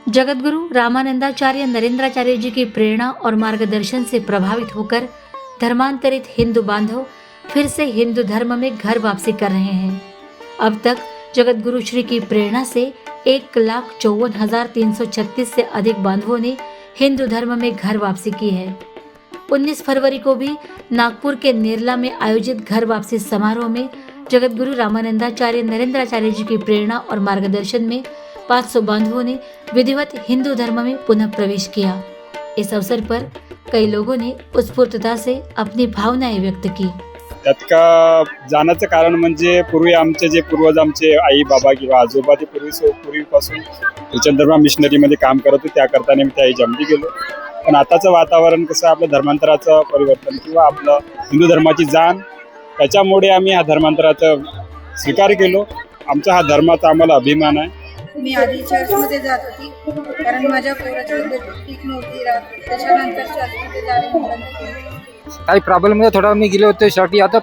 जगतगुरु रामानंदाचार्य नरेंद्राचार्य जी की प्रेरणा और मार्गदर्शन से प्रभावित होकर धर्मांतरित हिंदू बांधव फिर से हिंदू धर्म में घर वापसी कर रहे हैं। अब तक जगतगुरु श्री की प्रेरणा से 1,54,336 से अधिक बांधवों ने हिंदू धर्म में घर वापसी की है। 19 फरवरी को भी नागपुर के नेरला में आयोजित घर वापसी समारोह में जगतगुरु रामानंदाचार्य नरेंद्राचार्य जी की प्रेरणा और मार्गदर्शन में 500 बांधवों ने विधिवत हिंदू धर्म में पुनः प्रवेश किया। इस अवसर पर कई लोगों ने उत्स्फूर्तता से अपनी भावनाएं व्यक्त की। त्यात का जाण्याचं कारण म्हणजे पूर्वी आमचे जे पूर्वज आमचे आई बाबा किंवा आजोबा ते पूर्वीपासून चंद्रमा मिशनरीमध्ये काम करत होते, त्याकरता मी त्या जमली गेलो। पण आताचं वातावरण कसं आपलं धर्मांतराचं परिवर्तन किंवा आपलं हिंदू धर्माची जाण, त्याच्यामुळे आम्ही हा धर्मांतराचा स्वीकार केलो। आमचा हा धर्माचा आम्हाला अभिमान आहे। मी आधी चर्चमध्ये जात होती, कारण माझ्या पोराची तब्येत ठीक नव्हती राहत, त्याच्यानंतर चर्चमध्ये जाणे बंद केले। काही प्रॉब्लेम मध्ये थोडा मी गेले होते शेवटी, आता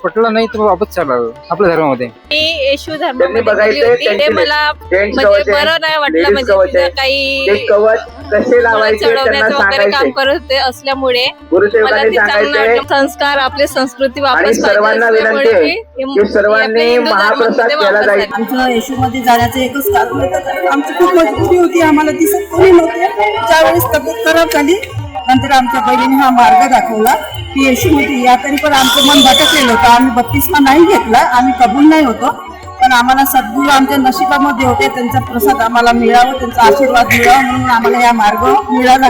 पटलं नाही तर वापस चाललो आपल्या धर्मामध्ये। मी येशू धर्मामध्ये गेली होती, ते मला म्हणजे बरं नाही वाटलं, म्हणजे काही कसे लावायचे चढवण्याचं वगैरे काम करत होते असल्यामुळे मला ते चांगलं वाटलं। संस्कार आपली संस्कृती वापस सर्वांना विनंती आहे की सर्वांनी महाप्रसाद केला जाईल। आमचं येशूमध्ये जाण्याचं एकच कारण होतं, आमची खूप मजबुरी होती, आम्हाला दिसत कोणी नव्हते। ज्यावेळेस तब्येत खराब झाली नंतर आमच्या बहिणीने हा मार्ग दाखवला की येशूमध्ये या, तरी पण आमचं मन भटकलेलं होतं। आम्ही बत्तिस्मा नाही घेतला, आम्ही कबूल नाही होतो, पण आम्हाला सद्गुरू आमच्या नशिबामध्ये होते, त्यांचा प्रसाद आम्हाला मिळावा, त्यांचा आशीर्वाद मिळावा म्हणून आम्हाला हा मार्ग मिळाला।